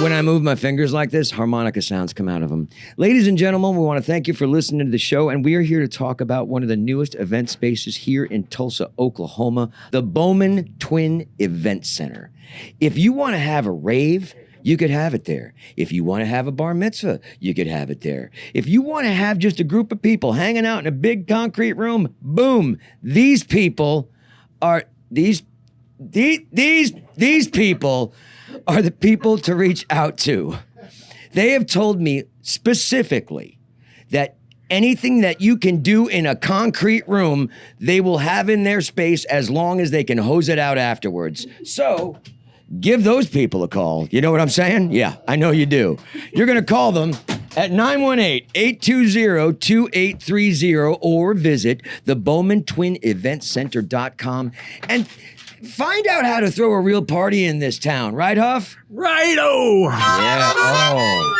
When I move my fingers like this, harmonica sounds come out of them. Ladies and gentlemen, we want to thank you for listening to the show, and we are here to talk about one of the newest event spaces here in Tulsa, Oklahoma, the Bowman Twin Event Center. If you want to have a rave, you could have it there. If you want to have a bar mitzvah, you could have it there. If you want to have just a group of people hanging out in a big concrete room, boom, these people are these people are the people to reach out to. They have told me specifically that anything that you can do in a concrete room, they will have in their space as long as they can hose it out afterwards. So give those people a call. You know what I'm saying? Yeah, I know you do. You're going to call them at 918-820-2830 or visit the BowmanTwinEventCenter.com and find out how to throw a real party in this town. Right, Huff? Righto! Yeah, oh.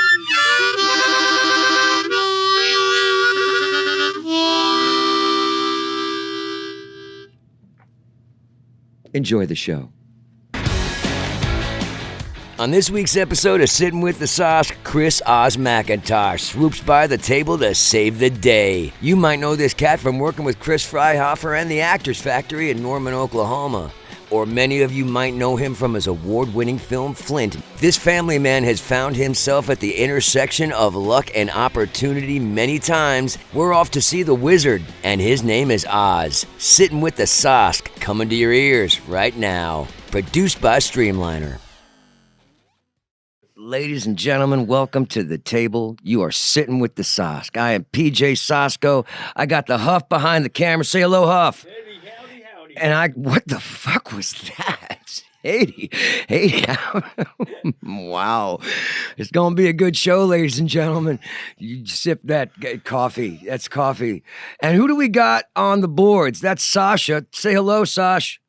Enjoy the show. On this week's episode of Sitting with the Sauce, Chris Oz McIntosh swoops by the table to save the day. You might know this cat from working with Chris Freihofer and the Actors Factory in Norman, Oklahoma. Or many of you might know him from his award-winning film, Flint. This family man has found himself at the intersection of luck and opportunity many times. We're off to see the wizard, and his name is Oz. Sitting with the Sauce, coming to your ears right now. Produced by Streamliner. Ladies and gentlemen, welcome to the table. You are sitting with the Sosk. I am PJ Sosco. I got the Huff behind the camera. Say hello, Huff. Howdy. And what the fuck was that? Hey, wow. It's going to be a good show, ladies and gentlemen. You sip that coffee. That's coffee. And who do we got on the boards? That's Sasha. Say hello, Sash.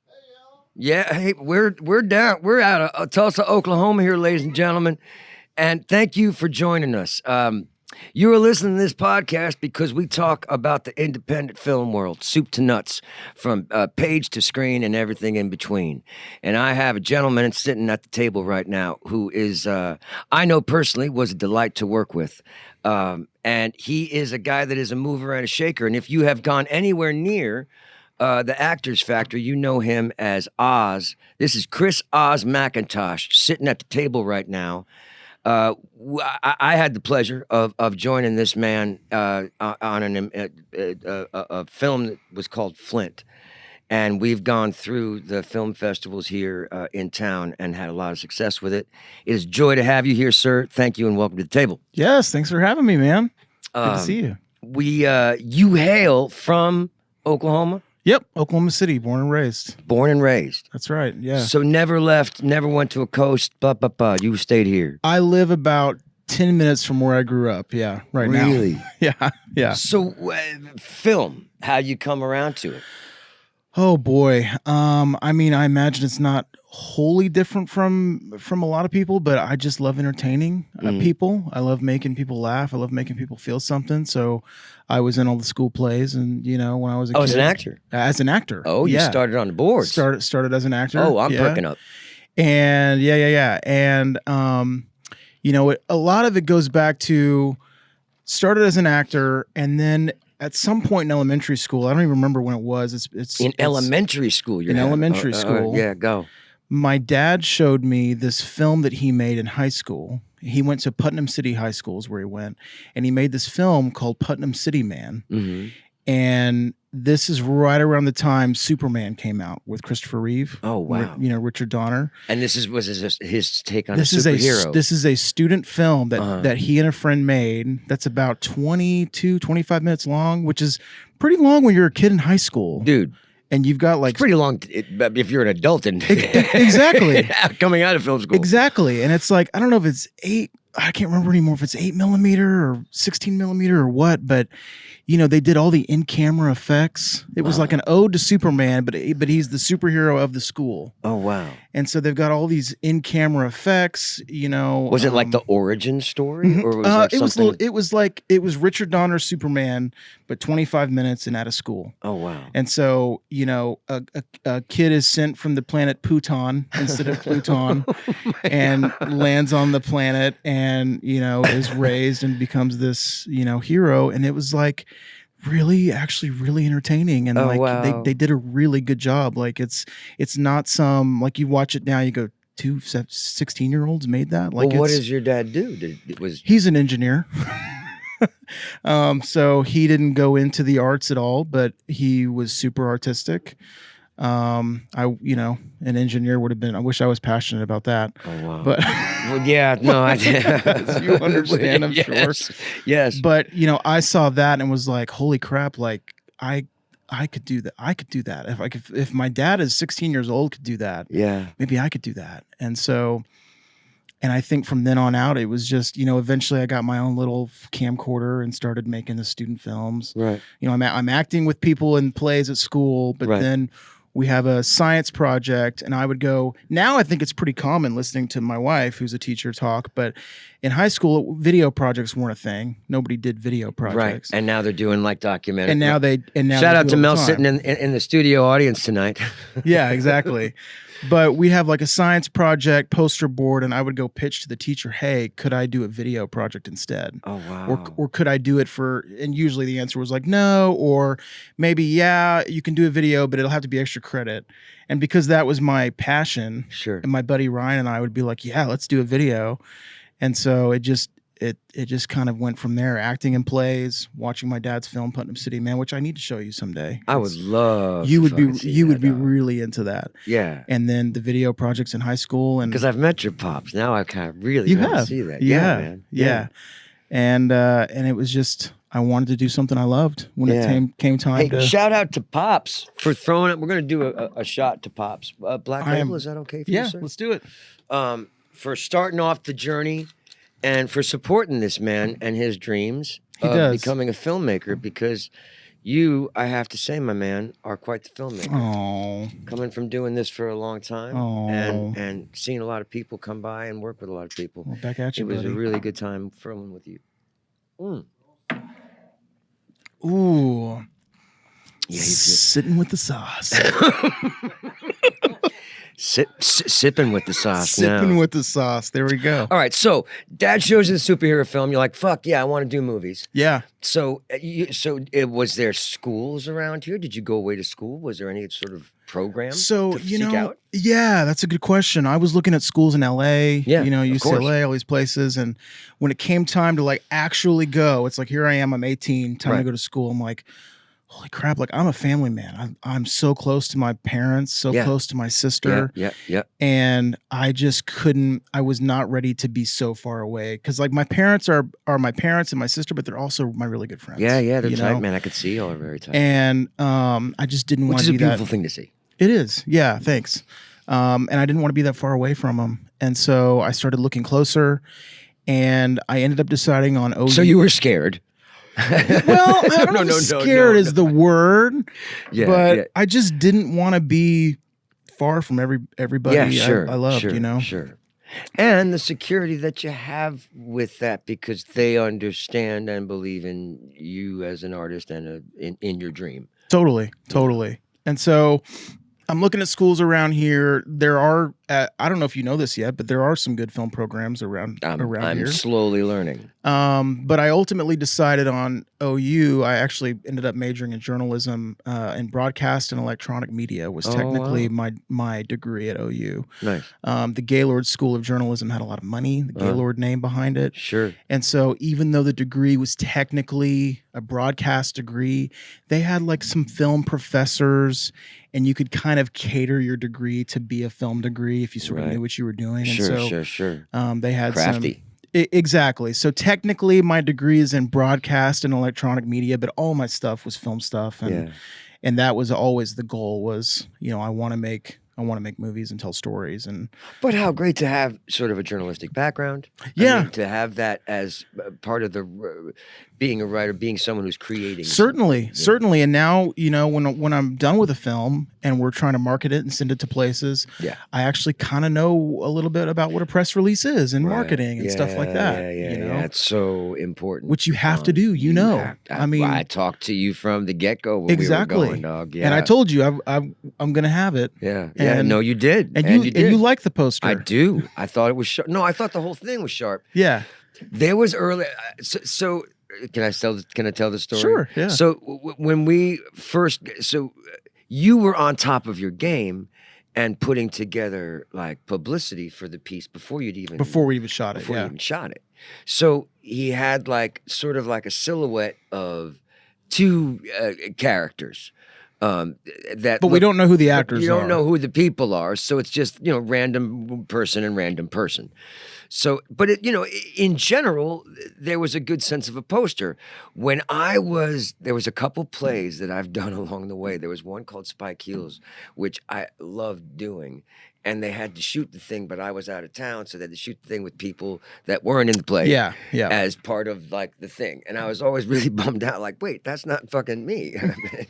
Yeah, hey, we're down. We're out of Tulsa, Oklahoma here, ladies and gentlemen. And thank you for joining us. You are listening to this podcast because we talk about the independent film world, soup to nuts, from page to screen and everything in between. And I have a gentleman sitting at the table right now who is, I know personally, was a delight to work with. And he is a guy that is a mover and a shaker. And if you have gone anywhere near the Actors Factory, you know him as Oz. This is Chris Oz McIntosh sitting at the table right now. I had the pleasure of joining this man on a film that was called Flint. And we've gone through the film festivals here in town and had a lot of success with it. It is a joy to have you here, sir. Thank you and welcome to the table. Yes, thanks for having me, man. Good to see you. You hail from Oklahoma? Yep, Oklahoma City, born and raised. Born and raised. That's right, yeah. So never left, never went to a coast, you stayed here. I live about 10 minutes from where I grew up, yeah, right now. Really? Yeah. So film, how you come around to it? Oh, boy. I mean, I imagine it's not wholly different from a lot of people, but I just love entertaining people. I love making people laugh. I love making people feel something. So I was in all the school plays, and when I was a kid. As an actor? As an actor. Oh, you started on the boards. Started as an actor. Oh, I'm perking up. And yeah. And, a lot of it goes back to started as an actor, and then at some point in elementary school, I don't even remember when it was. It's elementary school. Elementary school. Yeah, go. My dad showed me this film that he made in high school. He went to Putnam City High School is where he went, and he made this film called Putnam City Man. Mm-hmm. And this is right around the time Superman came out with Christopher Reeve. Oh, wow. Richard Donner. And this was his take on a superhero. This is a student film that he and a friend made that's about 25 minutes long, which is pretty long when you're a kid in high school. Dude. And you've got like... It's pretty long if you're an adult. Exactly. Coming out of film school. Exactly. And it's like, I don't know if it's 8 I can't remember anymore if it's 8mm or 16mm or what, but you know, they did all the in-camera effects. It was like an ode to Superman, but he's the superhero of the school. Oh, wow. And so they've got all these in-camera effects, you know. Was it like the origin story? Or was it like something? It was Richard Donner's Superman, but 25 minutes and out of school. Oh, wow. And so, you know, a kid is sent from the planet Pluton instead of Pluton and lands on the planet and, you know, is raised and becomes this, you know, hero. And it was like actually really entertaining. And wow. they did a really good job. Like it's not some, like you watch it now, you go, 2 16-year-olds made that. Like, well, what does your dad do? He's an engineer. So he didn't go into the arts at all, but he was super artistic. You know, an engineer would have been, I wish I was passionate about that. Oh, wow. But well, yeah, no, I did. You understand, I'm sure. Yes. But, you know, I saw that and was like, holy crap, like I could do that. I could do that. If my dad is 16 years old could do that, yeah, maybe I could do that. And so, and I think from then on out, it was just, you know, eventually I got my own little camcorder and started making the student films. Right. You know, I'm acting with people in plays at school, but then we have a science project and I would go, now I think it's pretty common listening to my wife, who's a teacher, talk, but in high school, video projects weren't a thing. Nobody did video projects. Right. And now they're doing like documentaries. And now shout out to Mel sitting in the studio audience tonight. Yeah, exactly. But we have like a science project poster board, and I would go pitch to the teacher, hey, could I do a video project instead? Oh, wow. Or could I do it and usually the answer was like, no, or maybe, yeah, you can do a video, but it'll have to be extra credit. And because that was my passion, sure. And my buddy Ryan and I would be like, yeah, let's do a video. And so it just kind of went from there, acting in plays, watching my dad's film Putnam City Man, which I need to show you someday. I would love. You would be really into that. Yeah. And then the video projects in high school, and because I've met your pops, now I kind of really want to see that. Yeah, man. Yeah. And it was just, I wanted to do something I loved when it came time to. Shout out to Pops for throwing it. We're going to do a shot to Pops. Black Label, is that okay for you, sir? Yeah, let's do it. For starting off the journey and for supporting this man and his dreams of becoming a filmmaker, because you, I have to say, my man, are quite the filmmaker. Oh. Coming from doing this for a long time and seeing a lot of people come by and work with a lot of people. Well, back at you, It was buddy. a really good time filming with you. Ooh. Yeah, sitting with the sauce. Sipping with the sauce. Sipping with the sauce. There we go. All right, so Dad shows you the superhero film. You're like, fuck yeah, I want to do movies. Yeah. So, was there schools around here? Did you go away to school? Was there any sort of program? So, to seek out? Yeah, that's a good question. I was looking at schools in LA, UCLA, all these places. And when it came time to like actually go, it's like, here I am, I'm 18, time to go to school. I'm like, holy crap, like I'm a family man. I'm so close to my parents, so close to my sister. Yeah. And I just I was not ready to be so far away. Cause like my parents are my parents and my sister, but they're also my really good friends. Yeah, they're tight, man. I could see y'all are very tight. And I just didn't want to be that. Which is a beautiful thing to see. It is. Yeah, thanks. And I didn't want to be that far away from them. And so I started looking closer and I ended up deciding on OU. So you were scared. Well, I don't know if scared is the word, but I just didn't want to be far from everybody I loved, Sure. And the security that you have with that, because they understand and believe in you as an artist and in your dream. Totally. And so I'm looking at schools around here. There are, I don't know if you know this yet, but there are some good film programs around here. I'm slowly learning. But I ultimately decided on OU. I actually ended up majoring in journalism and broadcast and electronic media was technically my degree at OU. Nice. The Gaylord School of Journalism had a lot of money, the Gaylord name behind it. Sure. And so even though the degree was technically a broadcast degree, they had like some film professors, and you could kind of cater your degree to be a film degree if you sort of knew what you were doing. Sure. They had crafty. Exactly. So technically my degree is in broadcast and electronic media, but all my stuff was film stuff. And that was always the goal was, I want to make I want to make movies and tell stories. And But how great to have sort of a journalistic background. Yeah. I mean, to have that as part of the being a writer, being someone who's creating. certainly, something. certainly. And now, you know, when I'm done with a film and we're trying to market it and send it to places, Yeah. I actually kind of know a little bit about what a press release is and Right. marketing and stuff like that. Yeah, you know, It's so important. which you have to do. You know, have to- I mean, I talked to you from the get-go when exactly. we were going, dog. Yeah. And I told you I'm going to have it. Yeah. And- no, you did. And you you did. like the poster. I do. I thought it was sharp. No, I thought the whole thing was sharp. Yeah. There was early. So can I tell the story? Sure. Yeah. So when we first, you were on top of your game and putting together like publicity for the piece before we even shot it. Before you even shot it. So he had like sort of like a silhouette of two characters. But we don't know who the actors are. You don't know who the people are, so it's just random person and random person. So, but in general, there was a good sense of a poster. There was a couple plays that I've done along the way. There was one called Spike Heels, which I loved doing. And they had to shoot the thing, but I was out of town, so they had to shoot the thing with people that weren't in the play. Yeah. As part of like the thing. And I was always really bummed out, like, wait, that's not fucking me.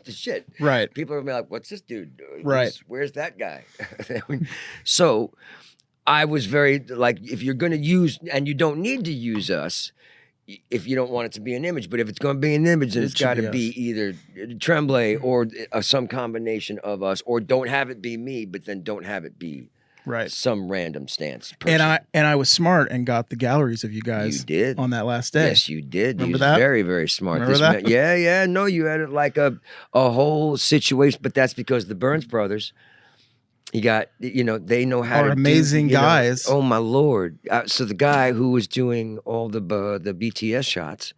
Shit. Right. People are like, what's this dude doing? Right. Where's that guy? So I was very like, if you're going to use, and you don't need to use us if you don't want it to be an image, but if it's going to be an image, then it's got to be either Tremblay or some combination of us, or don't have it be me, but then don't have it be some random stance person. And I was smart and got the galleries of you guys. You did on that last day. Yes, you did. Remember you was that? Very, very smart. Remember that? Yeah. No, you had like a whole situation, but that's because the Burns brothers. You got, they know how Are to amazing guys. Oh my Lord! So the guy who was doing all the BTS shots,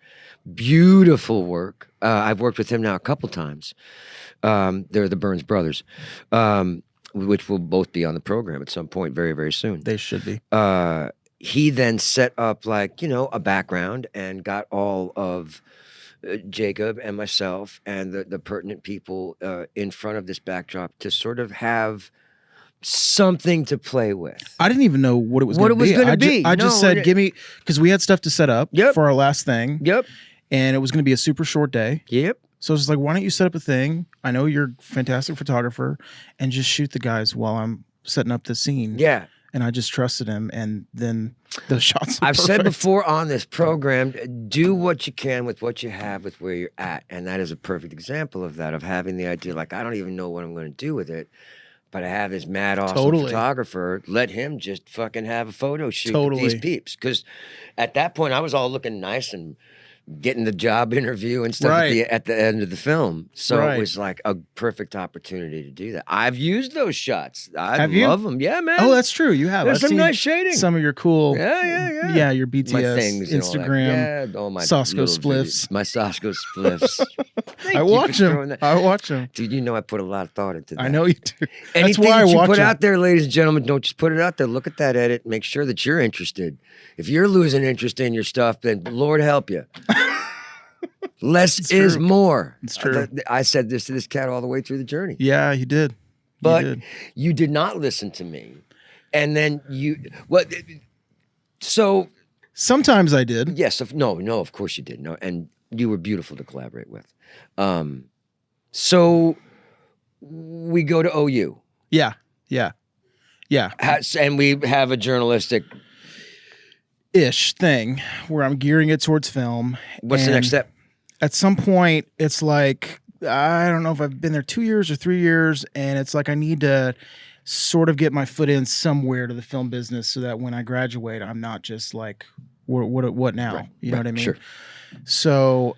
beautiful work. I've worked with him now a couple times. They're the Burns brothers, which will both be on the program at some point, very, very soon. They should be. He then set up like a background and got all of Jacob and myself and the pertinent people in front of this backdrop to sort of have something to play with. I didn't even know what it was going to be. I just said, give me, because we had stuff to set up for our last thing. Yep. And it was going to be a super short day. Yep. So I was just like, why don't you set up a thing? I know you're a fantastic photographer, and just shoot the guys while I'm setting up the scene. Yeah. And I just trusted him, and then the shots were I've perfect. said before on this program, do what you can with what you have with where you're at. And that is a perfect example of that, of having the idea, like, I don't even know what I'm going to do with it, but I have this mad awesome photographer. Let him just fucking have a photo shoot with these peeps. Because at that point, I was all looking nice and getting the job interview and stuff at the end of the film. So it was like a perfect opportunity to do that. I've used those shots. I love them. Yeah, man. Oh, that's true. You have. There's some nice shading. Some of your cool. Yeah, your BTS, my things, Instagram, all my Sosco spliffs. My Sosco spliffs. I watch them. I watch them. Dude, I put a lot of thought into that. I know you do. Anything that you put out there, ladies and gentlemen, don't just put it out there. Look at that edit. Make sure that you're interested. If you're losing interest in your stuff, then Lord help you. Less is more. It's true. I said this to this cat all the way through the journey. Yeah, you did. But you did not listen to me. And then so sometimes I did. Yes, no, of course you did. No, and you were beautiful to collaborate with. So we go to OU. Yeah. And we have a journalistic ish thing where I'm gearing it towards film. What's the next step? At some point, it's like, I don't know if I've been there 2 years or 3 years, and it's like I need to sort of get my foot in somewhere to the film business so that when I graduate, I'm not just like, what now? Right, you know what I mean? Sure. So,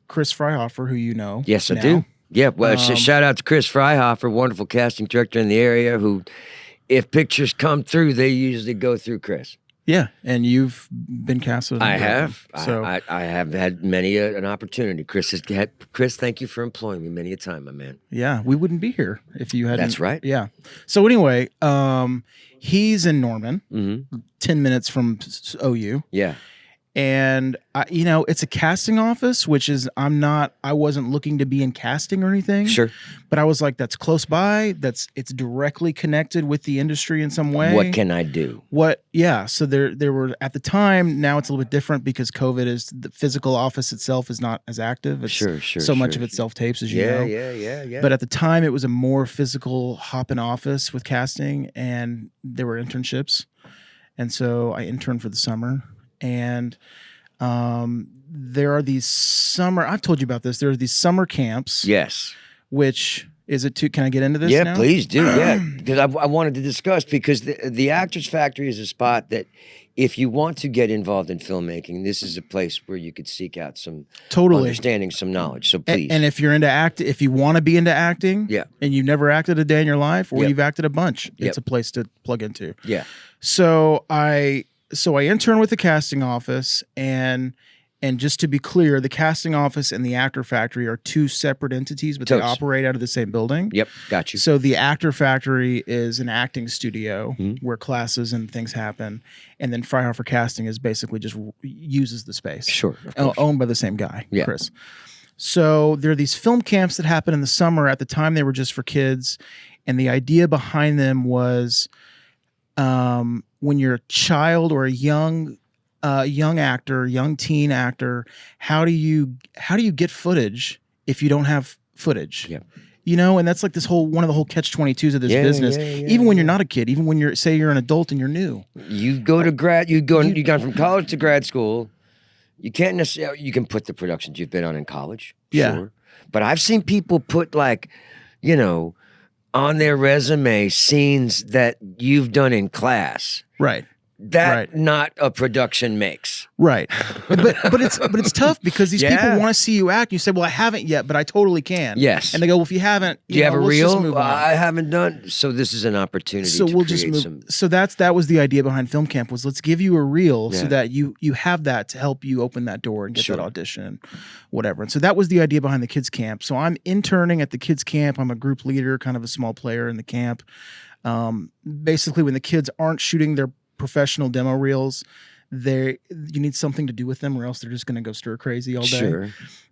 Chris Freihofer, who you know. Yes, I do. Yeah, well, shout out to Chris Freihofer, wonderful casting director in the area who, if pictures come through, they usually go through Chris. Yeah, and you've been casted. I have. So I have had many an opportunity. Chris, thank you for employing me many a time, my man. Yeah, we wouldn't be here if you hadn't. That's right. Yeah. So anyway, he's in Norman, 10 10 minutes from OU. Yeah. And it's a casting office, which is I wasn't looking to be in casting or anything. Sure. But I was like, that's close by. It's directly connected with the industry in some way. What can I do? So there were at the time, now it's a little bit different because COVID is the physical office itself is not as active. It's much of it self-tapes, as you know. Yeah. But at the time it was a more physical hop-in office with casting, and there were internships. And so I interned for the summer. And there are these I've told you about this. There are these summer camps. Yes. Which is it too? Can I get into this? Yeah, now? Please do. Yeah, because I wanted to discuss, because the Actors Factory is a spot that if you want to get involved in filmmaking, this is a place where you could seek out some understanding, some knowledge. So please. And if you're into if you want to be into acting, and you've never acted a day in your life, or you've acted a bunch, it's a place to plug into. Yeah. So I interned with the casting office, and just to be clear, the casting office and the Actor Factory are two separate entities, but they operate out of the same building. Yep, got you. So the Actor Factory is an acting studio where classes and things happen, and then Freihofer Casting is basically just uses the space. Sure, owned by the same guy, Chris. So there are these film camps that happen in the summer. At the time, they were just for kids, and the idea behind them was, when you're a child or a young actor, young teen actor, how do you get footage if you don't have footage? Yeah. And that's like one of the whole catch-22s of this business. Even when you're not a kid, even when you're an adult and you're new. You go to you've gone from college to grad school. You can't necessarily, you can put the productions you've been on in college. Yeah. Sure. But I've seen people put on their resume scenes that you've done in class. Right. That not a production makes. Right. But it's tough because these people want to see you act. You say, well, I haven't yet, but I totally can. Yes. And they go, well, if you haven't, do you have a let's reel? just move on. I haven't done. So this is an opportunity so to we'll create just move. some. So that was the idea behind Film Camp, was let's give you a reel so that you have that to help you open that door and get that audition, whatever. And so that was the idea behind the kids camp. So I'm interning at the kids camp. I'm a group leader, kind of a small player in the camp. Basically, when the kids aren't shooting their professional demo reels, you need something to do with them, or else they're just going to go stir crazy all day. Sure.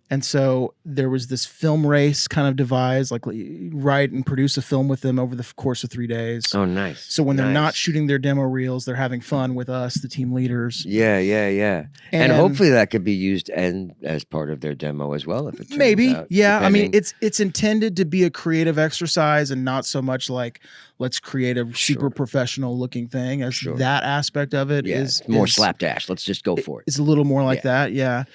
And so there was this film race kind of devised, like write and produce a film with them over the course of 3 days. Oh, nice. So when they're not shooting their demo reels, they're having fun with us, the team leaders. Yeah. And hopefully that could be used as part of their demo as well, if it turns out, yeah. depending. I mean, it's intended to be a creative exercise and not so much like let's create a super professional looking thing. As that aspect of it is more slapdash. Let's just go for it. It's a little more like that, yeah.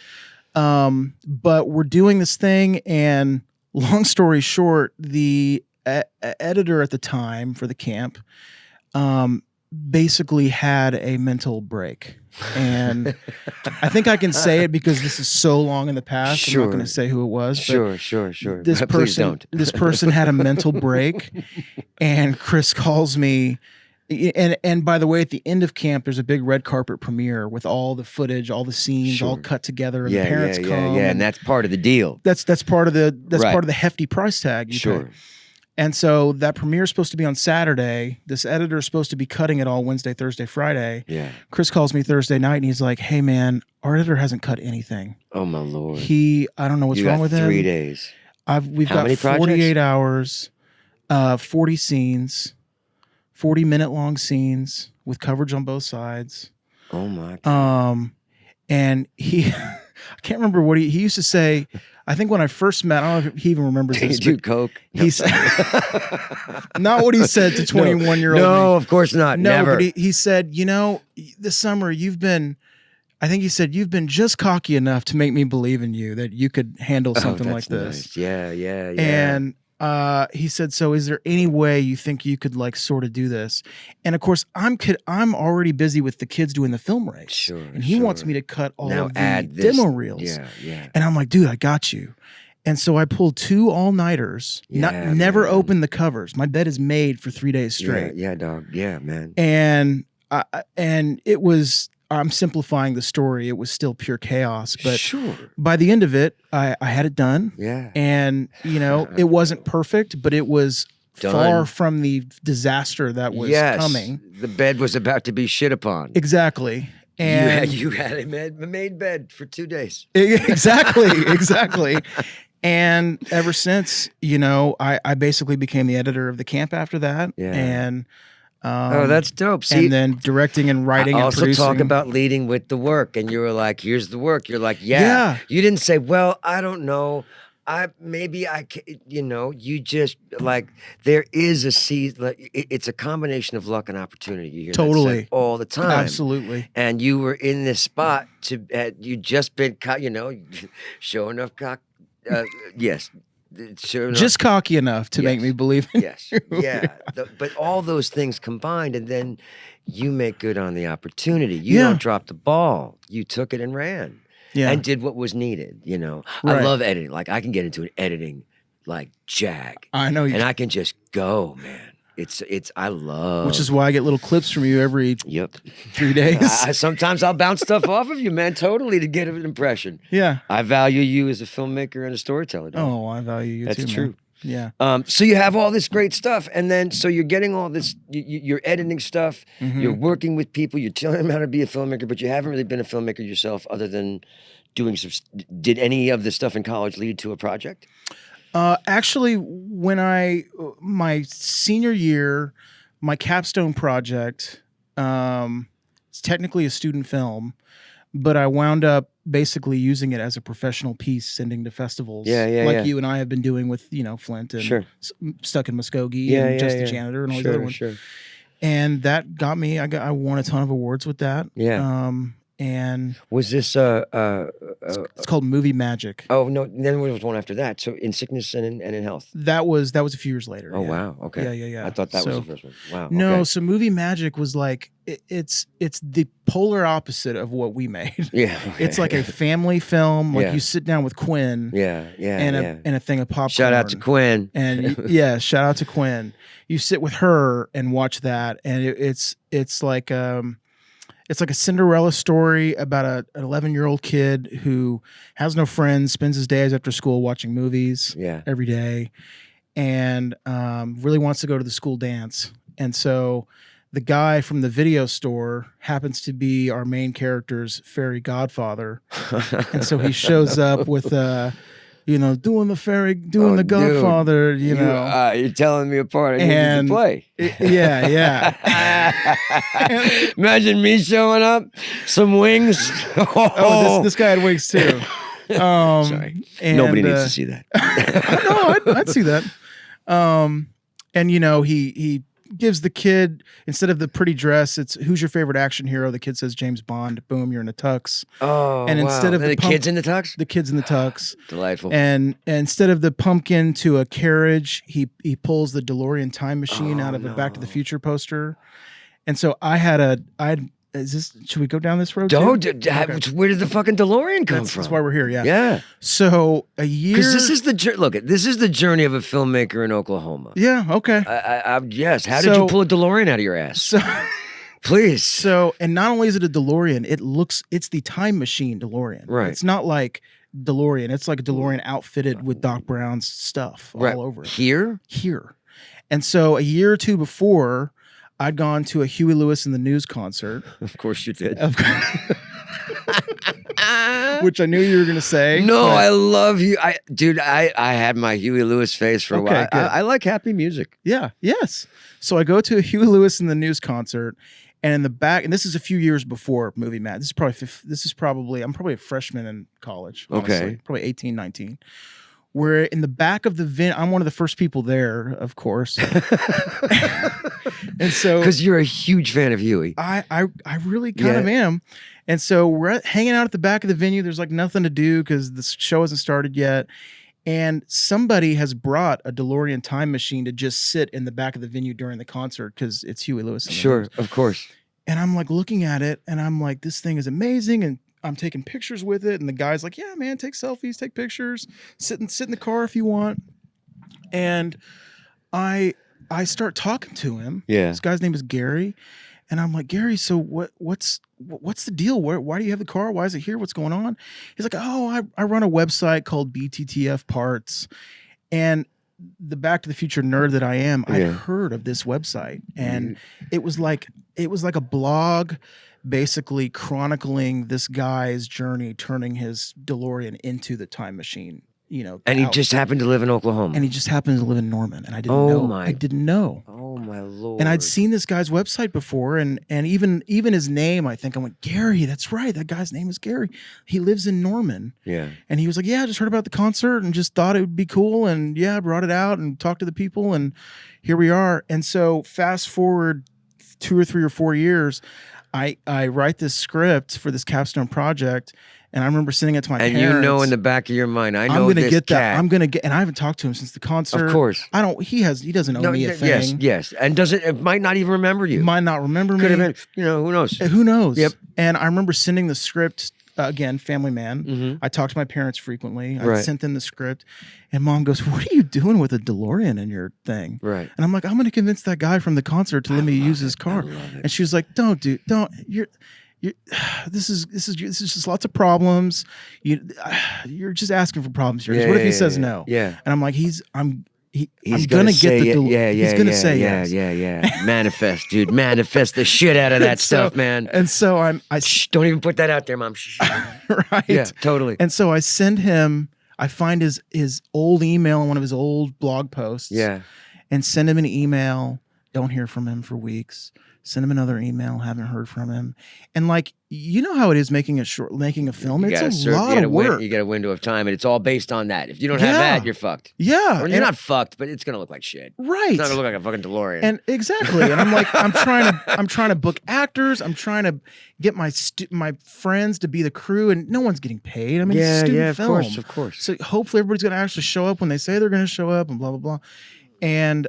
But we're doing this thing, and long story short, the editor at the time for the camp basically had a mental break. And I think I can say it because this is so long in the past. Sure. I'm not going to say who it was. But Sure. This Please don't. This person had a mental break, and Chris calls me. And by the way, at the end of camp, there's a big red carpet premiere with all the footage, all the scenes, all cut together, and the parents come. Yeah, and that's part of the deal. That's part of the hefty price tag. You pay. And so that premiere is supposed to be on Saturday. This editor is supposed to be cutting it all Wednesday, Thursday, Friday. Yeah. Chris calls me Thursday night, and he's like, "Hey man, our editor hasn't cut anything. Oh my Lord. I don't know what's wrong with him. 3 days. We've got 48 hours, 40 scenes." 40-minute long scenes with coverage on both sides. Oh my God. And he, I can't remember what he used to say. I think when I first met, I don't know if he even remembers this. Did you do coke? He said, not what he said to 21-year-old. No, of course not. No, never. But he said, this summer you've been just cocky enough to make me believe in you that you could handle something like this. Nice. Yeah. And he said, so is there any way you think you could sort of do this? And of course I'm already busy with the kids doing the film race. Sure. And he wants me to cut all of the demo reels. Yeah. And I'm like, dude, I got you. And so I pulled 2 all-nighters, never opened the covers. My bed is made for 3 days straight. Yeah, dog. Yeah, man. And it was, I'm simplifying the story. It was still pure chaos, but by the end of it, I had it done. Yeah. And, it wasn't perfect, but it was done. Far from the disaster that was coming. The bed was about to be shit upon. Exactly. And you had a made bed for 2 days. exactly. And ever since, I basically became the editor of the camp after that. Yeah. And that's dope. See, and then directing and writing I and also producing. talk about leading with the work, and you were like, "Here's the work." You're like, "Yeah." You didn't say, "Well, I don't know. You just like there is a season. Like, it's a combination of luck and opportunity. You hear Totally. that said all the time, Absolutely. And you were in this spot you just been, sure enough, yes. Sure enough. Just cocky enough to make me believe in Yes. Yeah. But all those things combined, and then you make good on the opportunity. You don't drop the ball. You took it and ran. Yeah. And did what was needed, Right. I love editing. Like, I can get into an editing, like, jag. I know you And I can just go, man. I love. Which is why I get little clips from you every 3 days. Sometimes I'll bounce stuff off of you, man, totally, to get an impression. Yeah. I value you as a filmmaker and a storyteller. Dog. Oh, I value you That's too. That's true. Man. Yeah. So you have all this great stuff, and then so you're getting all this. You're editing stuff. Mm-hmm. You're working with people. You're telling them how to be a filmmaker, but you haven't really been a filmmaker yourself, other than doing some. Did any of the stuff in college lead to a project? Actually, when my senior year, my capstone project, it's technically a student film, but I wound up basically using it as a professional piece, sending to festivals. Like you and I have been doing with, Flint and Stuck in Muskogee and Just the Janitor and all these other ones. Sure. And that got me, I won a ton of awards with that. Yeah. And was this it's called Movie Magic. Oh no! Then there was one after that. So In Sickness and in Health. That was a few years later. Oh wow! Okay. Yeah. I thought that was the first one. Wow. No, okay. so Movie Magic was like it's the polar opposite of what we made. Yeah. Okay. It's like a family film. Like you sit down with Quinn. And a thing of popcorn. Shout out to Quinn. And shout out to Quinn. You sit with her and watch that, and it's like it's like a Cinderella story about an 11-year-old kid who has no friends, spends his days after school watching movies every day, and really wants to go to the school dance. And so the guy from the video store happens to be our main character's fairy godfather. And so he shows up with doing the Godfather, dude, you're telling me apart. I need to play. Imagine me showing up, some wings. This guy had wings too. Sorry. Nobody needs to see that. No, I'd see that. And he gives the kid, instead of the pretty dress, it's who's your favorite action hero? The kid says James Bond. Boom, you're in a tux. Oh, and instead of the kids in the tux? The kids in the tux. Delightful. And instead of the pumpkin to a carriage, he pulls the DeLorean time machine out of a Back to the Future poster. And so should we go down this road? Where did the fucking DeLorean come from? That's why we're here. Yeah. Yeah. So a year. Because this is this is the journey of a filmmaker in Oklahoma. Yeah. Okay. Yes. How did you pull a DeLorean out of your ass? Please. So, and not only is it a DeLorean, it's the time machine DeLorean. Right. It's not like DeLorean. It's like a DeLorean outfitted with Doc Brown's stuff all over it. Here. And so a year or two before, I'd gone to a Huey Lewis and the News concert. Of course you did. Which I knew you were going to say. No, I love you. I had my Huey Lewis face for a while. I like happy music. Yeah. Yes. So I go to a Huey Lewis and the News concert, and in the back, and this is a few years before Movie Mad. I'm probably a freshman in college. Honestly. Okay. Probably 18, 19. We're in the back of the I'm one of the first people there, of course. And so, because you're a huge fan of Huey, I really kind of am. And so we're hanging out at the back of the venue. There's like nothing to do because the show hasn't started yet. And somebody has brought a DeLorean time machine to just sit in the back of the venue during the concert because it's Huey Lewis. Sure, of course. And I'm like looking at it, and I'm like, this thing is amazing. And I'm taking pictures with it, and the guy's like, yeah, man, take selfies, take pictures, sit in the car if you want. And I start talking to him. Yeah. This guy's name is Gary. And I'm like, Gary, so what's the deal? Why do you have the car? Why is it here? What's going on? He's like, oh, I run a website called BTTF Parts. And the Back to the Future nerd that I am, I'd heard of this website. And it was like it was like a blog basically chronicling this guy's journey, turning his DeLorean into the time machine, And he just happened to live in Oklahoma. and he just happened to live in Norman. And I didn't know. I didn't know. Oh my Lord. And I'd seen this guy's website before, and even his name, I think I went, Gary, that's right. That guy's name is Gary. He lives in Norman. Yeah. And he was like, yeah, I just heard about the concert and just thought it would be cool. And yeah, I brought it out and talked to the people, and here we are. And so fast forward 2 or 3 or 4 years, I write this script for this capstone project, and I remember sending it to my parents. And in the back of your mind, I'm gonna this get cat. that. I'm gonna get, and I haven't talked to him since the concert. Of course. He doesn't owe me a thing. Yes. And it might not even remember you. Might not remember Could me. have been, who knows? Who knows? Yep. And I remember sending the script, again, family man. Mm-hmm. I talked to my parents frequently. I Right. sent them the script, and Mom goes, "What are you doing with a DeLorean in your thing?" Right. And I'm like, "I'm going to convince that guy from the concert to let me use his car." And she was like, "Don't. This is just lots of problems. You're just asking for problems here. What if he says no?" Yeah. And I'm like, I'm He's gonna say get the he's gonna say yes. yes. Manifest, dude. Manifest the shit out of that stuff, man. And so Shh, don't even put that out there, Mom. Shh. right. Yeah, totally. And so I send him. I find his old email in one of his old blog posts. Yeah. And send him an email. Don't hear from him for weeks. Send him another email. Haven't heard from him. And how it is making a film. It's a lot of work. You get a window of time, and it's all based on that. If you don't have that, you're fucked. Yeah. Or you're not fucked, but it's gonna look like shit. Right. It's not gonna look like a fucking DeLorean. And exactly. And I'm like, I'm trying to book actors. I'm trying to get my friends to be the crew, and no one's getting paid. I mean, it's a student film. Of course. So hopefully everybody's gonna actually show up when they say they're gonna show up, and blah blah blah. And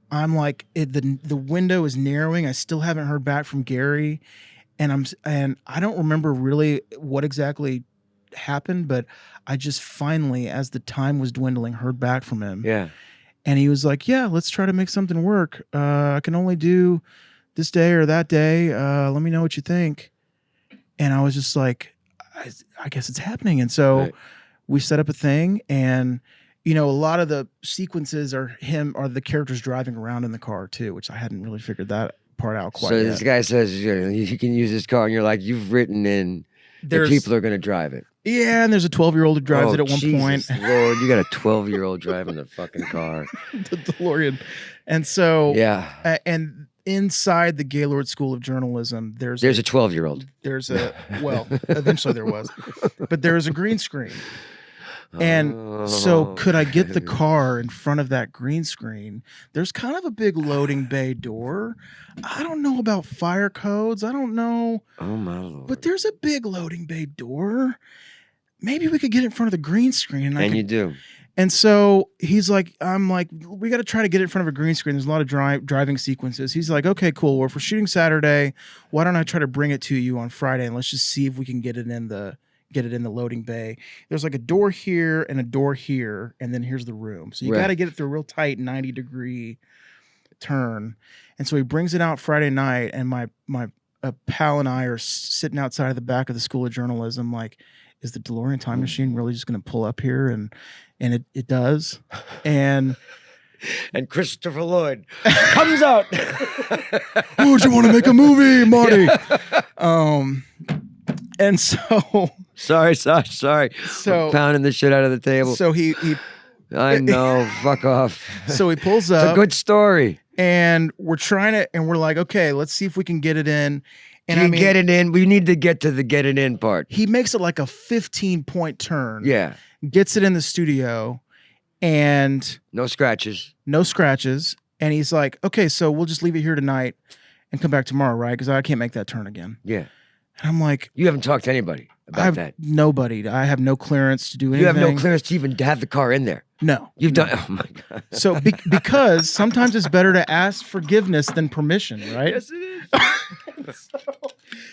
I'm like, the window is narrowing. I still haven't heard back from Gary, and I don't remember really what exactly happened, but I just finally, as the time was dwindling, heard back from him. Yeah. And he was like, "Yeah, let's try to make something work. I can only do this day or that day. Let me know what you think." And I was just like, I guess it's happening. And so we set up a thing, and a lot of the sequences are the characters driving around in the car too, which I hadn't really figured that part out quite yet. So this guy says you can use this car, and you're like, you've written in that people are going to drive it. Yeah, and there's a 12-year-old who drives it at one point. Lord, you got a 12-year-old driving the fucking car. The DeLorean. And so, yeah. And inside the Gaylord School of Journalism, there's a 12-year-old. Eventually there was. But there is a green screen. And so could I get the car in front of that green screen? There's kind of a big loading bay door. I don't know about fire codes. I don't know. Oh, my Lord. But there's a big loading bay door. Maybe we could get in front of the green screen. And you do. And so I'm like, we got to try to get it in front of a green screen. There's a lot of driving sequences. He's like, okay, cool. Well, if we're shooting Saturday, why don't I try to bring it to you on Friday, and let's just see if we can get it in the loading bay. There's like a door here and a door here, and then here's the room. So you got to get it through a real tight 90-degree turn. And so he brings it out Friday night, and my pal and I are sitting outside of the back of the School of Journalism, like, is the DeLorean time machine really just going to pull up here? And it does. And Christopher Lloyd comes out. Oh, do you want to make a movie, Marty? And so sorry, Sash. Sorry. So I'm pounding the shit out of the table. So he I know. Fuck off. So he pulls up. It's a good story. And we're like, okay, let's see if we can get it in. And get it in. We need to get to the get it in part. He makes it like a 15-point turn. Yeah. Gets it in the studio, and no scratches. And he's like, okay, so we'll just leave it here tonight and come back tomorrow, right? Because I can't make that turn again. Yeah. And I'm like, you haven't talked to anybody about that. Nobody. I have no clearance to do anything. You have no clearance to even have the car in there. No. You've done. Oh my God. So because sometimes it's better to ask forgiveness than permission, right? Yes, it is.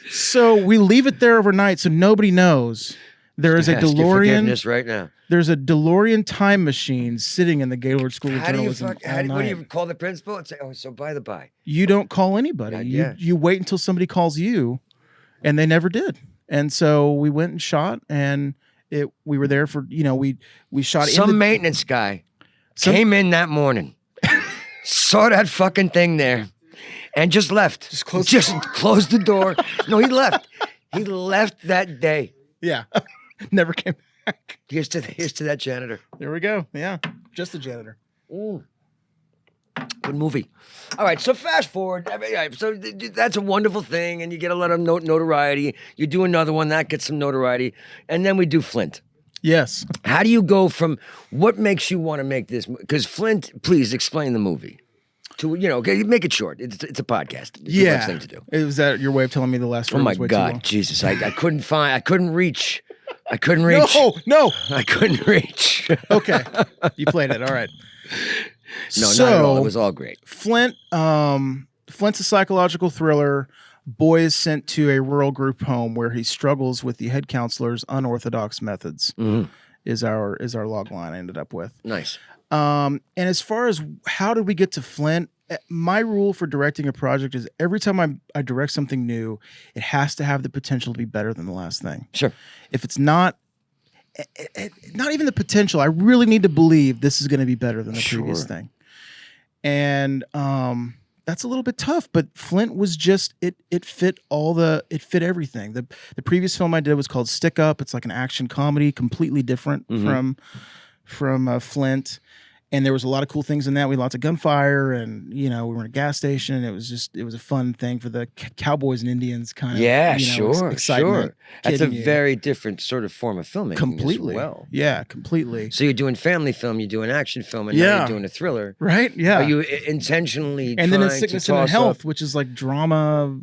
So we leave it there overnight, so nobody knows. There is a DeLorean right now. There's a DeLorean time machine sitting in the Gaylord School of Journalism. What do you call the principal and say, "Oh, so by the by"? You don't call anybody. You wait until somebody calls you, and they never did. And so we went and shot, and we were there for we shot. Some maintenance guy came in that morning, saw that fucking thing there, and just left. Just closed the door. No, he left. He left that day. Yeah. Never came back. Here's to that janitor. There we go. Yeah. Just the janitor. Ooh. Good movie. All right, so fast forward. So that's a wonderful thing, and you get a lot of notoriety. You do another one, that gets some notoriety, and then we do Flint. Yes. How do you go from what makes you want to make this? Because Flint, please explain the movie. To okay, make it short. It's a podcast. It's the best thing to do. Was that your way of telling me the last story? Oh my was way too long? God, Jesus! I couldn't reach. I couldn't reach. No. I couldn't reach. Okay, you played it. All right. No, not at all. It was all great. Flint's a psychological thriller. Boy is sent to a rural group home where he struggles with the head counselor's unorthodox methods. Mm-hmm. Is our log line I ended up with. Nice. And as far as how did we get to Flint, my rule for directing a project is every time I direct something new, it has to have the potential to be better than the last thing. Sure. If it's not even the potential, I really need to believe this is going to be better than the previous thing. And that's a little bit tough, but Flint was just it fit everything. The previous film I did was called Stick Up. It's like an action comedy, completely different from Flint. And there was a lot of cool things in that. We had lots of gunfire, and we were in a gas station. It was a fun thing for the cowboys and Indians kind of excitement. Sure. That's a very different sort of form of filmmaking. Completely. As well. Yeah, completely. So you're doing family film, you're doing action film, and now you're doing a thriller. Right? Yeah. Are you intentionally and then in trying Sickness to and in toss Health, up, which is like drama,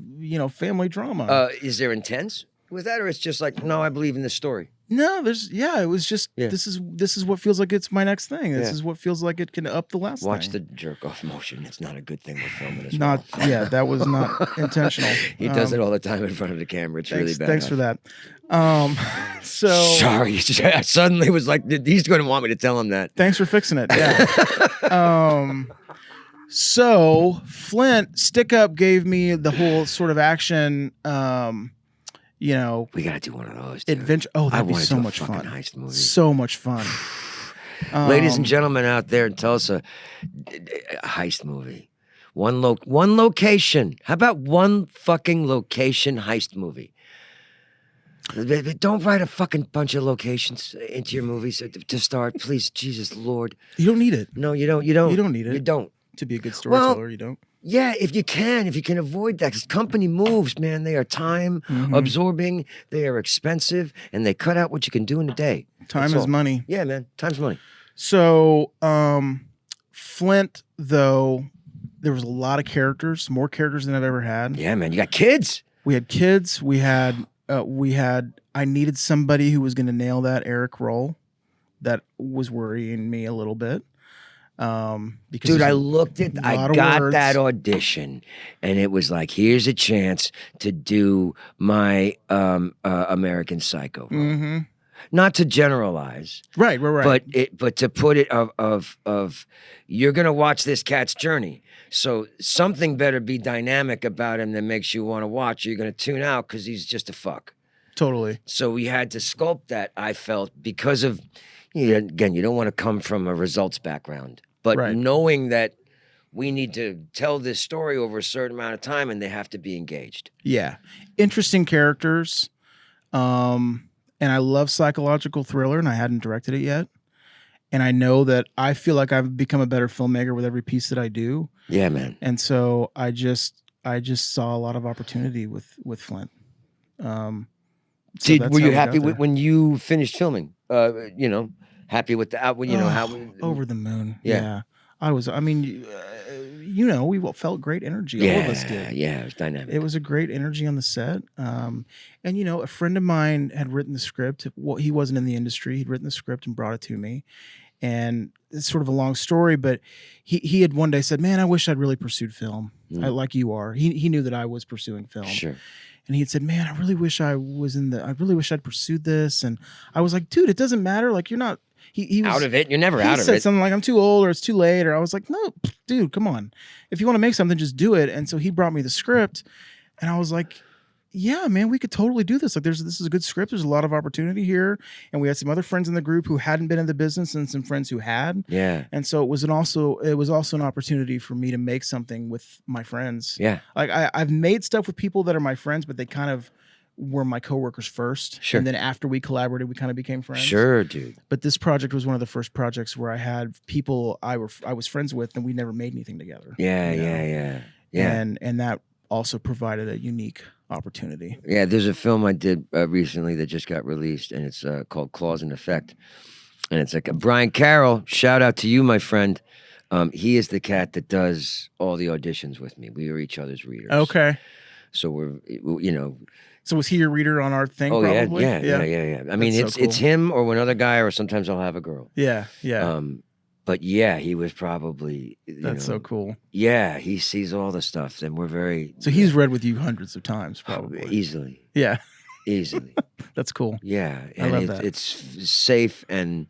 family drama. is there intense with that, or it's just like, no, I believe in this story? No, it was just this is what feels like it's my next thing. This is what feels like it can up the last Watch thing. the jerk off motion. It's not a good thing with filming as well. That was not intentional. He does it all the time in front of the camera. It's really bad. Thanks for that. So sorry, I suddenly was like, he's going to want me to tell him that. Thanks for fixing it. Yeah. So Flint Stick Up gave me the whole sort of action. We gotta do one of those. Dude. Adventure. Oh, that'd be so much fun. Heist movie. So much fun. Ladies and gentlemen out there in Tulsa, a heist movie. One location. How about one fucking location heist movie? Don't write a fucking bunch of locations into your movies to start, please. Jesus Lord. You don't need it. No, you don't. You don't. You don't need it. You don't. To be a good storyteller, you don't. Yeah, if you can avoid that, because company moves, man, they are time absorbing, they are expensive, and they cut out what you can do in a day. Time is money. Yeah, man, time's money. So, Flint, though, there was a lot of characters, more characters than I've ever had. Yeah, man, you got kids. We had kids. We had. I needed somebody who was going to nail that Eric role. That was worrying me a little bit. Because dude, I got that audition, and it was like, here's a chance to do my American Psycho. Mm-hmm. Not to generalize, right, but to put it of you're gonna watch this cat's journey, so something better be dynamic about him that makes you want to watch. You're gonna tune out because he's just a fuck. Totally. So we had to sculpt that. I felt because of again, you don't want to come from a results background. But knowing that we need to tell this story over a certain amount of time and they have to be engaged. Yeah. Interesting characters. And I love psychological thriller, and I hadn't directed it yet. And I know that I feel like I've become a better filmmaker with every piece that I do. Yeah, man. And so I just saw a lot of opportunity with Flint. Were you happy when you finished filming? Happy with the how over the moon. Yeah. I was. I mean, we felt great energy. All of us did. Yeah, it was dynamic. It was a great energy on the set. And a friend of mine had written the script. Well, he wasn't in the industry. He'd written the script and brought it to me. And it's sort of a long story, but he had one day said, "Man, I wish I'd really pursued film, like you are." He knew that I was pursuing film. Sure. And he had said, "Man, I really wish I really wish I'd pursued this." And I was like, "Dude, it doesn't matter. Like, you're not." He was out of it. You're never out of it. He said something like, "I'm too old," or "It's too late," or I was like, "No, dude, come on. If you want to make something, just do it." And so he brought me the script, and I was like, yeah, man, we could totally do this. Like, this is a good script. There's a lot of opportunity here, and we had some other friends in the group who hadn't been in the business, and some friends who had. Yeah. And so it was also an opportunity for me to make something with my friends. Yeah. Like I've made stuff with people that are my friends, but they kind of were my coworkers first. Sure. And then after we collaborated, we kind of became friends. Sure, dude. But this project was one of the first projects where I had people I was friends with, and we never made anything together. Yeah, you know? yeah. And that also provided a unique opportunity. Yeah, there's a film I did recently that just got released, and it's called Cause and Effect. And it's like Brian Carroll, shout out to you, my friend. He is the cat that does all the auditions with me. We are each other's readers. Okay. So we're, you know. So was he your reader on our thing? Oh, probably? Yeah. I mean, That's so it's him or another guy, or sometimes I'll have a girl. Yeah. But yeah, he was probably. That's so cool. Yeah, he sees all the stuff, and we're very. So he's read with you hundreds of times, probably. Easily. Yeah. Easily. That's cool. Yeah, I and love that. It's safe, and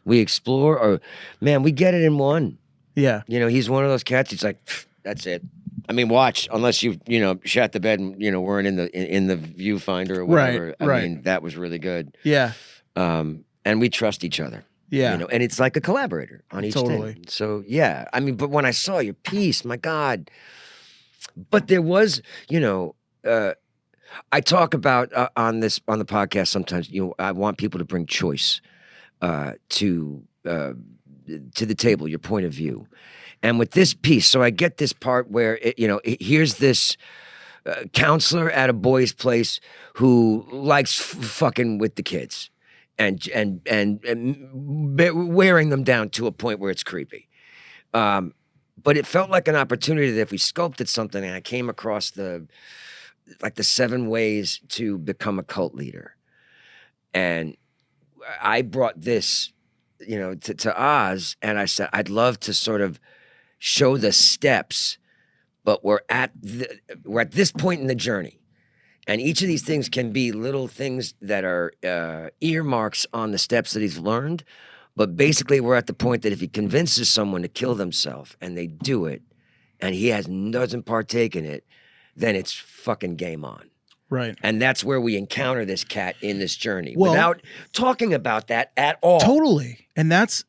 we explore. Or man, we get it in one. Yeah. You know, he's one of those cats. He's like, that's it. I mean, watch unless you shat the bed and weren't in the viewfinder or whatever. Right. I mean, that was really good. Yeah. And we trust each other. Yeah. And it's like a collaborator on each Totally. thing. So yeah, I mean, but when I saw your piece, my God. But there was, I talk about on the podcast sometimes. I want people to bring choice to the table, your point of view. And with this piece, so I get this part where here's this counselor at a boy's place who likes fucking with the kids and wearing them down to a point where it's creepy. But it felt like an opportunity that if we sculpted something, and I came across the 7 ways to become a cult leader, and I brought this, to Oz, and I said I'd love to sort of show the steps, but we're at this point in the journey, and each of these things can be little things that are earmarks on the steps that he's learned. But basically, we're at the point that if he convinces someone to kill themselves and they do it, and he doesn't partake in it, then it's fucking game on. Right. And that's where we encounter this cat in this journey Well, without talking about that at all. Totally. And that's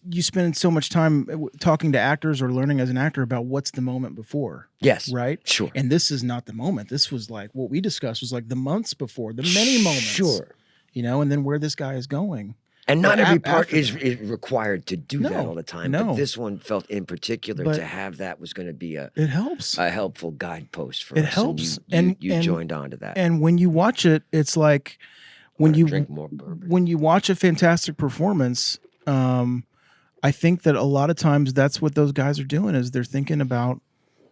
you spend so much time talking to actors or learning as an actor about what's the moment before. Yes. Right? Sure. And this is not the moment. This was like what we discussed was like the months before, the many moments. Sure. And then where this guy is going. And not every part after is required to do that all the time. No. But this one felt in particular But to have that was going to be it helps. a helpful guidepost for It us. helps. And you And joined on to that. And when you watch it, it's like when you drink more bourbon. when you watch a fantastic performance, I think that a lot of times that's what those guys are doing is they're thinking about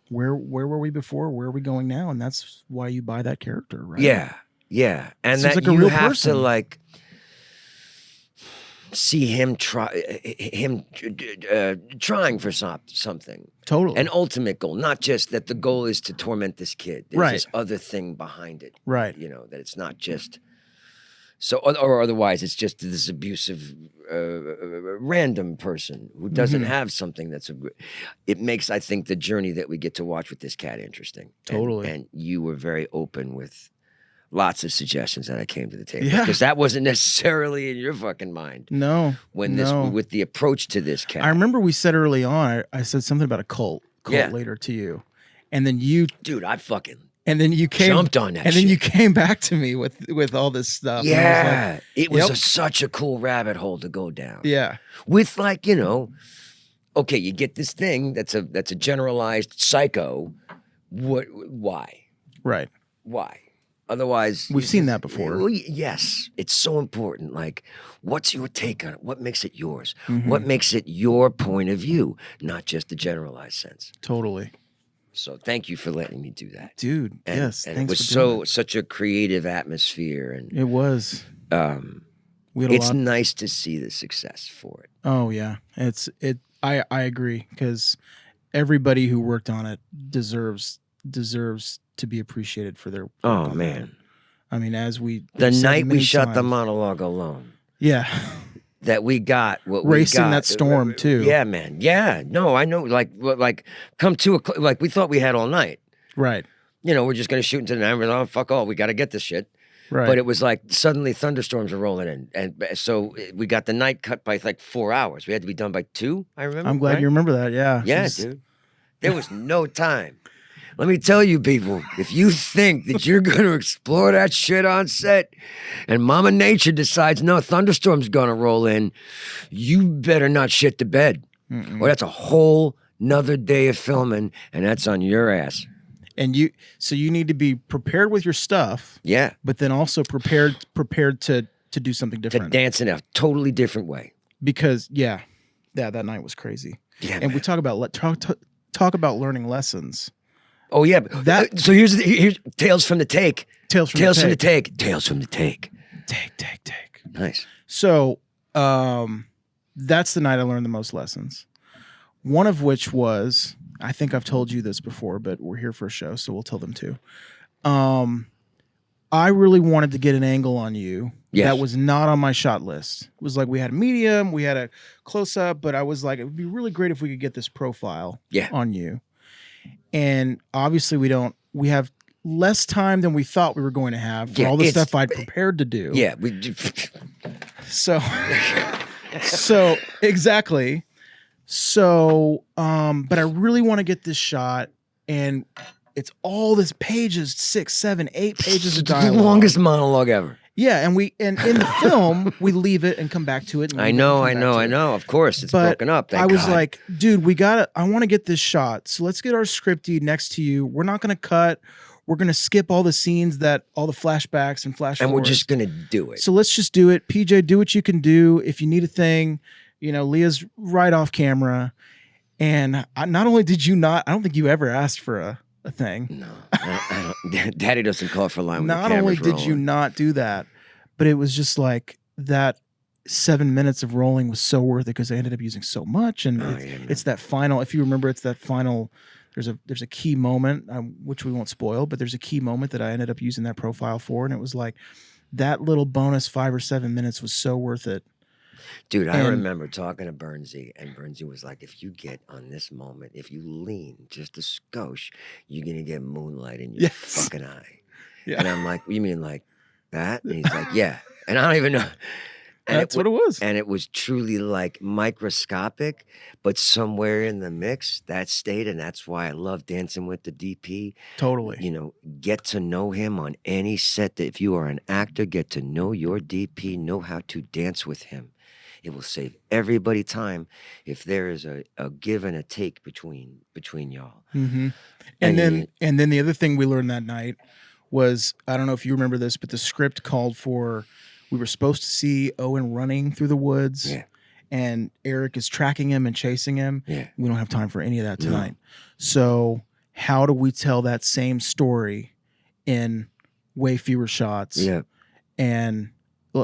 where were we before, where are we going now, and that's why you buy that character, right? Yeah, and Seems that like a you real have person. to see him trying for something, Totally. an ultimate goal, not just that the goal is to torment this kid. There's Right. this other thing behind it, Right. that it's not just so, or otherwise it's just this abusive, random person who doesn't Mm-hmm. have something it makes, I think, the journey that we get to watch with this cat interesting. Totally. And you were very open with lots of suggestions that I came to the table. Yeah. Because that wasn't necessarily in your fucking mind No. with the approach to this cat. I remember we said early on, I said something about a cult Yeah. later to you. And then you Dude, I fucking came jumped on that and then shit. you came back to me with all this stuff. And I was Yeah. like, It was Yep. such a cool rabbit hole to go down. yeah. With okay, you get this thing that's a generalized psycho. Why? Right. Why? Otherwise, We've seen that before. Well, yes, it's so important. Like, what's your take on it? What makes it yours? Mm-hmm. What makes it your point of view, not just the generalized sense? Totally. So, thank you for letting me do that. Dude, And, yes. and Thanks it was for doing such a creative atmosphere, and it was. We had a it's lot. nice to see the success for it. Oh yeah. I agree because everybody who worked on it deserves to be appreciated for their work Oh on man, that. I mean, as we the said night we many shut the times. monologue alone, Yeah. that we got what Racing we got. that storm, too. Yeah, man. Yeah, no, I know. Like come 2 o'clock. Like we thought we had all night. Right. we're just going to shoot into the night. We're like, oh, fuck all. We got to get this shit. Right. But it was like suddenly thunderstorms are rolling in. And so we got the night cut by like 4 hours. We had to be done by 2, I remember. I'm glad you remember that. Yeah. Yeah, dude. There was no time. Let me tell you, people, if you think that you're going to explore that shit on set and Mama Nature decides, no, thunderstorm's going to roll in, you better not shit the bed. Or that's a whole nother day of filming, and that's on your ass. And you need to be prepared with your stuff. Yeah. But then also prepared to do something different. To dance in a totally different way. Because, that night was crazy. Yeah, and man. we talk about learning lessons. Oh yeah, so here's Tales from the Take. Tales from the Take. Take. Nice. So, that's the night I learned the most lessons. One of which was, I think I've told you this before, but we're here for a show, so we'll tell them too. I really wanted to get an angle on you that was not on my shot list. It was like we had a medium, we had a close up, but I was like, it would be really great if we could get this profile on you. And obviously we have less time than we thought we were going to have for all the stuff I'd prepared to do. Yeah, we do. So exactly. So, but I really want to get this shot, and it's all this pages, 6, 7, 8 pages of dialogue. The longest monologue ever. Yeah, and in the film we leave it and come back to it. I know. Of course, it's broken up. I was like, dude, I want to get this shot. So let's get our scripty next to you. We're not going to cut. We're going to skip all the scenes all the flashbacks and flash forwards. We're just going to do it. So let's just do it. PJ, do what you can do. If you need a thing, Leah's right off camera. And not only did you not, I don't think you ever asked for a thing. No, I don't. Daddy doesn't call for a line. Not only did you not do that, but it was just like that 7 minutes of rolling was so worth it because I ended up using so much. And it's that final, if you remember, it's that final, there's a key moment, which we won't spoil, but there's a key moment that I ended up using that profile for. And it was like that little bonus 5 or 7 minutes was so worth it. Dude, I remember talking to Bernsey, and Bernsey was like, if you get on this moment, if you lean just a skosh, you're going to get moonlight in your fucking eye. Yeah. And I'm like, you mean like that? And he's like, yeah. And I don't even know. And that's what it was. And it was truly like microscopic, but somewhere in the mix that stayed. And that's why I love dancing with the DP. Totally. Get to know him on any set. That if you are an actor, get to know your DP, know how to dance with him. It will save everybody time if there is a give and a take between y'all. Mm-hmm. And then the other thing we learned that night was, I don't know if you remember this, but the script called for, we were supposed to see Owen running through the woods, and Eric is tracking him and chasing him. Yeah. We don't have time for any of that tonight. No. So how do we tell that same story in way fewer shots? Yeah. And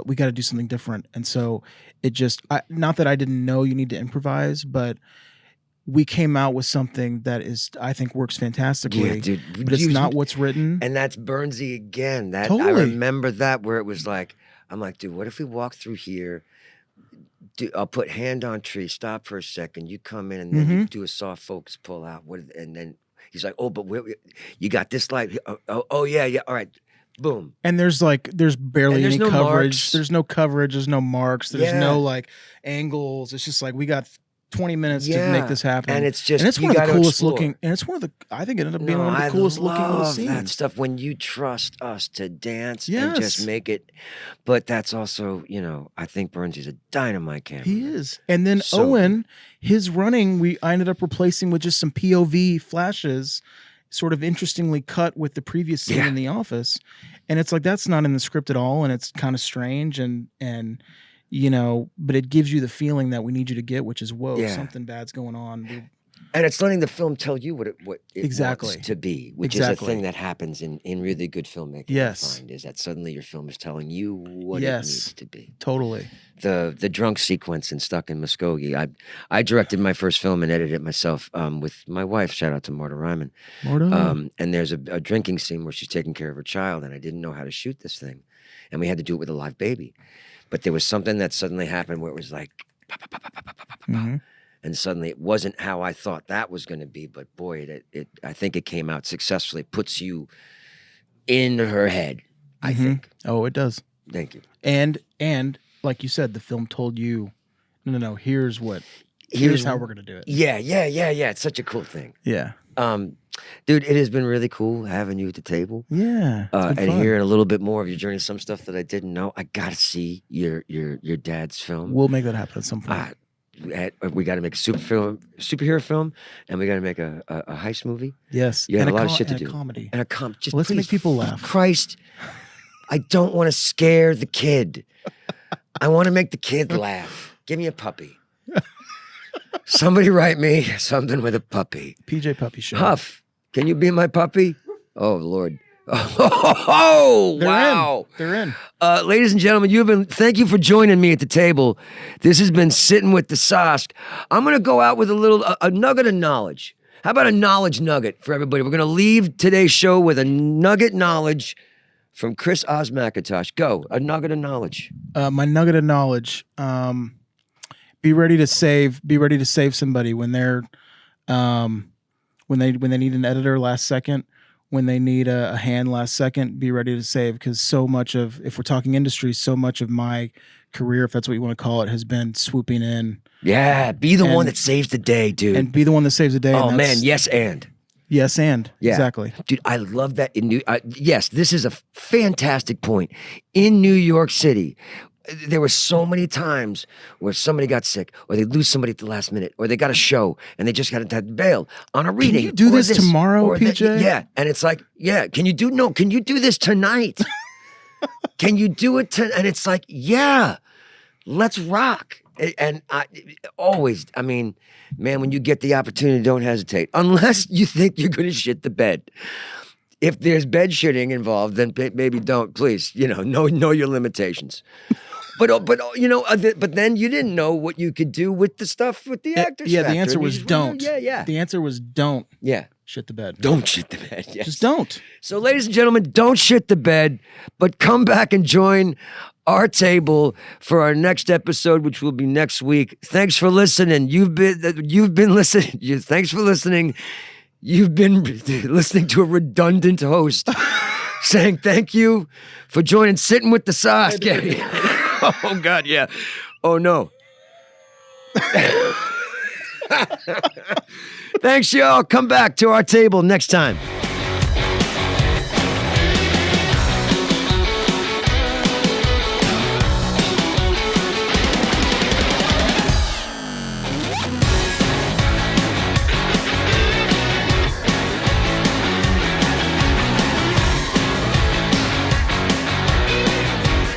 we got to do something different. And so it just, not that I didn't know you need to improvise, but we came out with something that I think works fantastically. Yeah, dude, but it's not what's written. And that's Bernsey again. Totally. I remember that, where it was like, I'm like, dude, what if we walk through here? I'll put hand on tree, stop for a second. You come in and then you do a soft focus pull out. And then he's like, oh, but you got this light. Oh, yeah. All right. Boom. And there's barely any coverage. Marks. There's no coverage. There's no marks. There's no like angles. It's just like we got 20 minutes to make this happen. And it's just, and it's one of the coolest looking. And it's I think it ended up being one of the coolest looking little scenes. That stuff when you trust us to dance and just make it. But that's also, I think Bernsey's a dynamite camera. He is. And then Owen, his running, I ended up replacing with just some POV flashes, sort of interestingly cut with the previous scene in the office. And it's like, that's not in the script at all. And it's kind of strange and but it gives you the feeling that we need you to get, which is, whoa, something bad's going on. And it's letting the film tell you what it exactly wants to be, which is a thing that happens in really good filmmaking. Yes. I find is that suddenly your film is telling you what it needs to be. Totally. The drunk sequence in Stuck in Muskogee. I directed my first film and edited it myself with my wife. Shout out to Marta Ryman. And there's a drinking scene where she's taking care of her child, and I didn't know how to shoot this thing, and we had to do it with a live baby. But there was something that suddenly happened where it was like, and suddenly it wasn't how I thought that was going to be. But boy, I think it came out successfully. It puts you in her head, I think. Oh, it does. Thank you. And like you said, the film told you, no, here's how we're gonna do it. Yeah. It's such a cool thing. Yeah. Dude, it has been really cool having you at the table. Yeah. And hearing a little bit more of your journey, some stuff that I didn't know. I gotta see your dad's film. We'll make that happen at some point. We got to make a superhero film, and we got to make a heist movie. Yes. You have and a lot of shit to do. Comedy. And a comedy. Just Let's please, make people laugh. Christ, I don't want to scare the kid. I want to make the kid laugh. Give me a puppy. Somebody write me something with a puppy. PJ Puppy Show. Huff, can you be my puppy? Oh, Lord. Oh, wow. They're in. Ladies and gentlemen, thank you for joining me at the table. This has been Sitting with the Sosk. I'm going to go out with a nugget of knowledge. How about a knowledge nugget for everybody? We're going to leave today's show with a nugget knowledge from Chris Oz McIntosh. Go, a nugget of knowledge. My nugget of knowledge, be ready to save somebody when they're when they need an editor last second, when they need a hand last second. Be ready to save, because so much of, if we're talking industry, so much of my career, if that's what you want to call it, has been swooping in. Yeah, be the one that saves the day, dude. And be the one that saves the day. Oh man, yes and. Yeah, exactly. Dude, I love that. Yes, this is a fantastic point. In New York City, there were so many times where somebody got sick, or they lose somebody at the last minute, or they got a show and they just got to bail on a reading. Can you do this tomorrow, PJ? Yeah, and it's like, yeah, can you do this tonight? Can you do it? And it's like, yeah, let's rock. And I mean, man, when you get the opportunity, don't hesitate. Unless you think you're going to shit the bed. If there's bed shitting involved, then maybe don't. Please, know your limitations. But then you didn't know what you could do with the stuff with the actors. Yeah, factor. the answer was don't. Yeah. The answer was don't. Yeah. Shit the bed. Don't shit the bed. Yes. Just don't. So, ladies and gentlemen, don't shit the bed, but come back and join our table for our next episode, which will be next week. Thanks for listening. You've been listening. Thanks for listening. You've been listening to a redundant host saying thank you for joining Sitting with the Sosk. Oh God, yeah. Oh no. Thanks, y'all. Come back to our table next time.